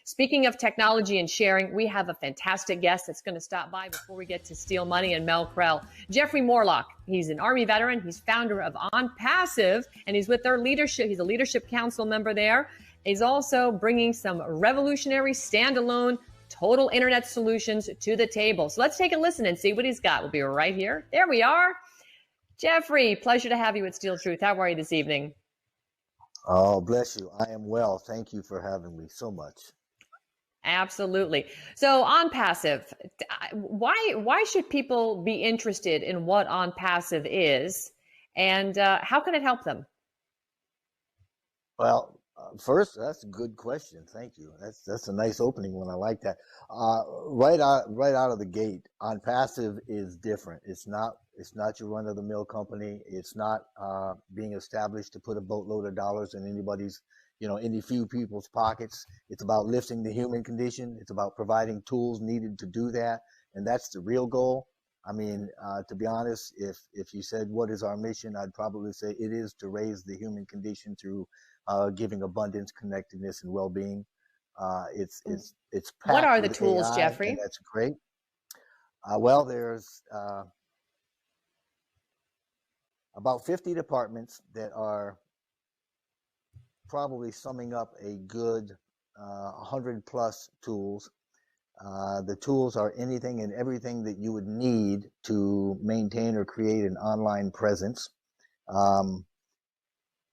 Speaking of technology and sharing, we have a fantastic guest that's going to stop by before we get to Steal Money and Mel Krell. Jeffrey Morlock. He's an Army veteran. He's founder of ONPASSIVE, and he's with their leadership. He's a leadership council member there. He's also bringing some revolutionary, standalone, total internet solutions to the table. So let's take a listen and see what he's got. We'll be right here. There we are. Jeffrey, pleasure to have you at Steel Truth. How are you this evening? Oh, bless you. I am well. Thank you for having me so much. Absolutely. So ONPASSIVE, why should people be interested in what ONPASSIVE is, and how can it help them? Well, first, that's a good question. Thank you. That's a nice opening one. I like that. Right out of the gate, ONPASSIVE is different. It's not your run-of-the-mill company. It's not being established to put a boatload of dollars in anybody's, any few people's pockets. It's about lifting the human condition. It's about providing tools needed to do that, and that's the real goal. I mean, to be honest, if you said what is our mission, I'd probably say it is to raise the human condition through giving abundance, connectedness, and well-being. It's packed what are the with tools, AI, Jeffrey? and that's great. Well, there's about 50 departments that are probably summing up a good 100 plus tools. The tools are anything and everything that you would need to maintain or create an online presence.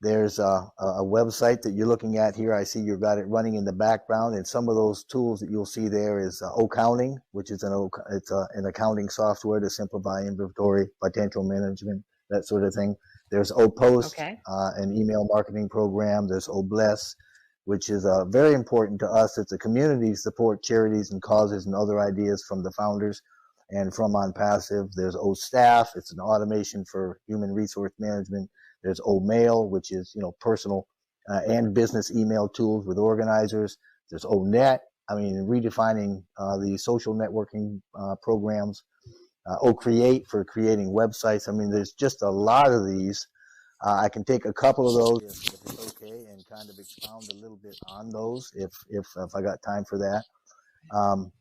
There's a website that you're looking at here. I see you've got it running in the background, and some of those tools that you'll see there is Accounting, which is an accounting software to simplify inventory, potential management, that sort of thing. There's OPost, an email marketing program. There's OBless, which is very important to us. It's a community to support charities and causes and other ideas from the founders and from ONPASSIVE. There's OStaff. It's an automation for human resource management. There's OMail, which is, personal and business email tools with organizers. There's ONet, redefining the social networking programs. OCreate for creating websites. There's just a lot of these. I can take a couple of those if it's okay, and kind of expound a little bit on those if I got time for that.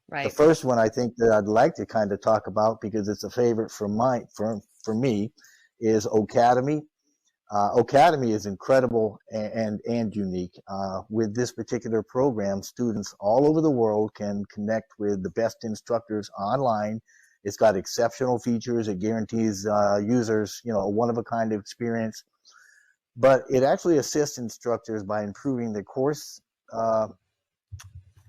Right. The first one I think that I'd like to kind of talk about, because it's a favorite for me, is Academy. Academy is incredible and unique. With this particular program, students all over the world can connect with the best instructors online. It's got exceptional features. It guarantees users, a one-of-a-kind experience. But it actually assists instructors by improving the course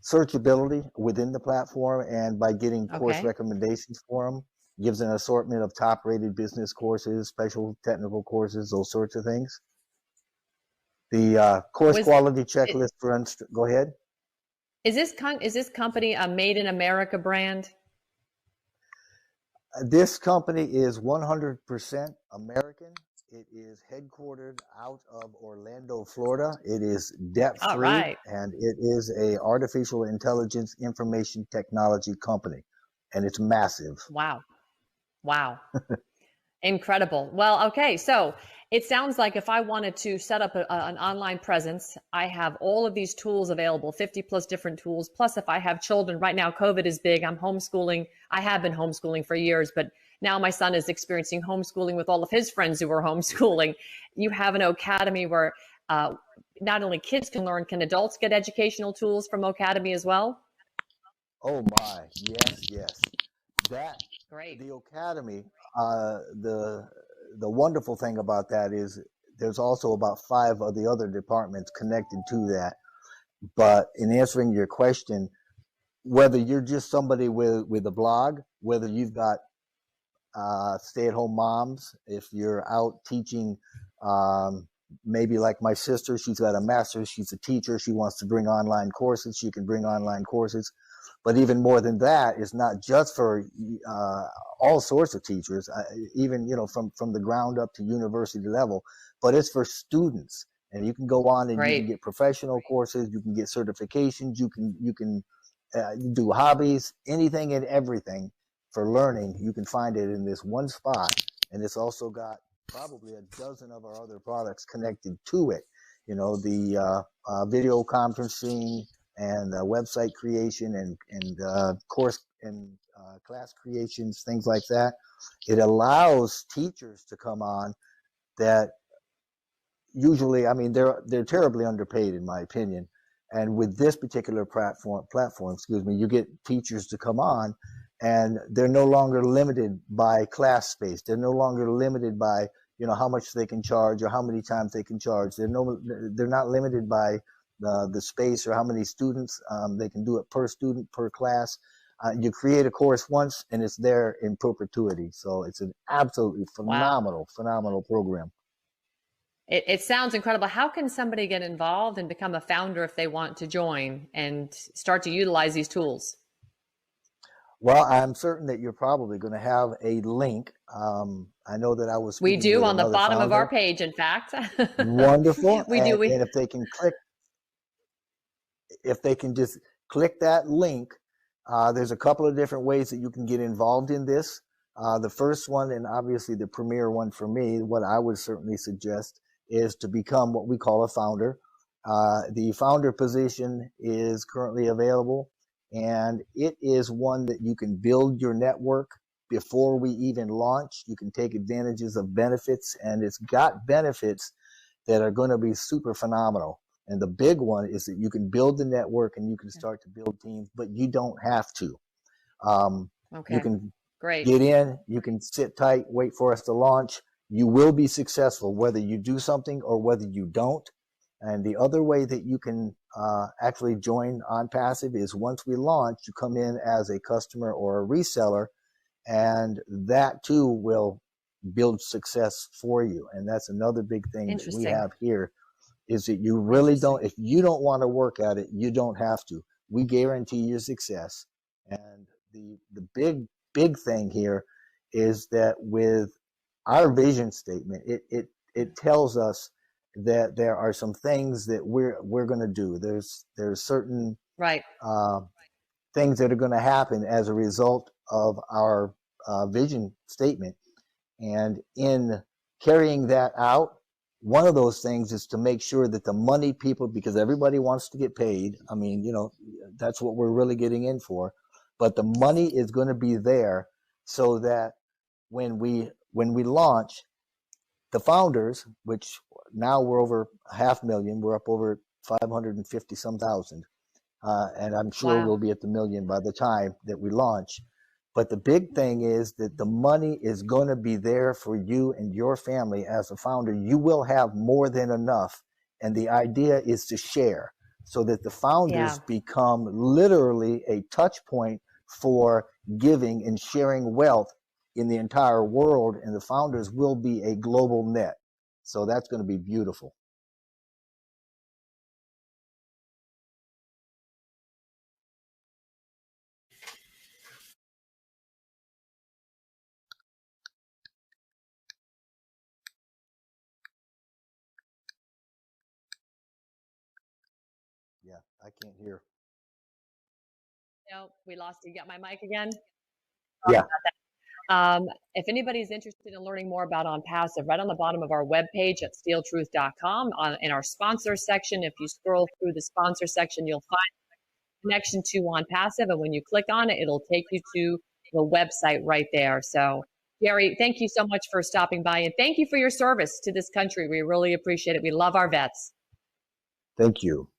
searchability within the platform, and by getting course recommendations for them. Gives an assortment of top-rated business courses, special technical courses, those sorts of things. The course quality checklist for go ahead. Is this company a Made in America brand? This company is 100% American. It is headquartered out of Orlando, Florida. It is debt-free, and it is a artificial intelligence information technology company, and it's massive. Wow. Incredible. Well, okay. So it sounds like if I wanted to set up an online presence, I have all of these tools available, 50 plus different tools. Plus, if I have children right now, COVID is big. I'm homeschooling. I have been homeschooling for years, but now my son is experiencing homeschooling with all of his friends who are homeschooling. You have an Academy where not only kids can learn, can adults get educational tools from Academy as well? Oh my, yes. Great. The Academy, the wonderful thing about that is there's also about 5 of the other departments connected to that. But in answering your question, whether you're just somebody with a blog, whether you've got stay-at-home moms, if you're out teaching, maybe like my sister, she's got a master's, she's a teacher, she wants to bring online courses, she can bring online courses. But even more than that, it's not just for all sorts of teachers, even from the ground up to university level, but it's for students. And you can go on and you can get professional courses, you can get certifications, you can do hobbies, anything and everything for learning. You can find it in this one spot, and it's also got probably a dozen of our other products connected to it. The video conferencing and website creation and course and class creations, things like that. It allows teachers to come on that usually, I mean, they're terribly underpaid in my opinion. And with this particular platform, excuse me, you get teachers to come on, and they're no longer limited by class space. They're no longer limited by how much they can charge or how many times they can charge. They're not limited by the space or how many students. They can do it per student, per class. You create a course once, and it's there in perpetuity. So it's an absolutely phenomenal, phenomenal program. It sounds incredible. How can somebody get involved and become a founder if they want to join and start to utilize these tools? Well, I'm certain that you're probably going to have a link. I know that I was. We do on the bottom founder. Of our page, in fact. Wonderful. We do. And if they can just click that link, there's a couple of different ways that you can get involved in this. The first one, and obviously the premier one for me, what I would certainly suggest is to become what we call a founder. The founder position is currently available, and it is one that you can build your network before we even launch. You can take advantages of benefits, and it's got benefits that are going to be super phenomenal. And the big one is that you can build the network and you can start to build teams, but you don't have to. Okay. You can Great. Get in, you can sit tight, wait for us to launch. You will be successful whether you do something or whether you don't. And the other way that you can actually join ONPASSIVE is once we launch, you come in as a customer or a reseller, and that too will build success for you. And that's another big thing that we have here, is that you really don't, if you don't want to work at it, you don't have to. We guarantee your success. And the big thing here is that with our vision statement, it tells us that there are some things that we're going to do. There's certain things that are going to happen as a result of our vision statement, and in carrying that out, one of those things is to make sure that the money people, because everybody wants to get paid. I mean, that's what we're really getting in for. But the money is going to be there so that when we launch, the founders, which now we're over 500,000, we're up over 550 some thousand, and I'm sure we'll be at the million by the time that we launch. But the big thing is that the money is going to be there for you and your family as a founder. You will have more than enough, and the idea is to share so that the founders become literally a touch point for giving and sharing wealth in the entire world, and the founders will be a global net. So that's going to be beautiful. Yeah, I can't hear. No, we lost you. Got my mic again? Yeah. If anybody's interested in learning more about ONPASSIVE, right on the bottom of our webpage at steeltruth.com, in our sponsor section, if you scroll through the sponsor section, you'll find a connection to ONPASSIVE. And when you click on it, it'll take you to the website right there. So, Gary, thank you so much for stopping by, and thank you for your service to this country. We really appreciate it. We love our vets. Thank you.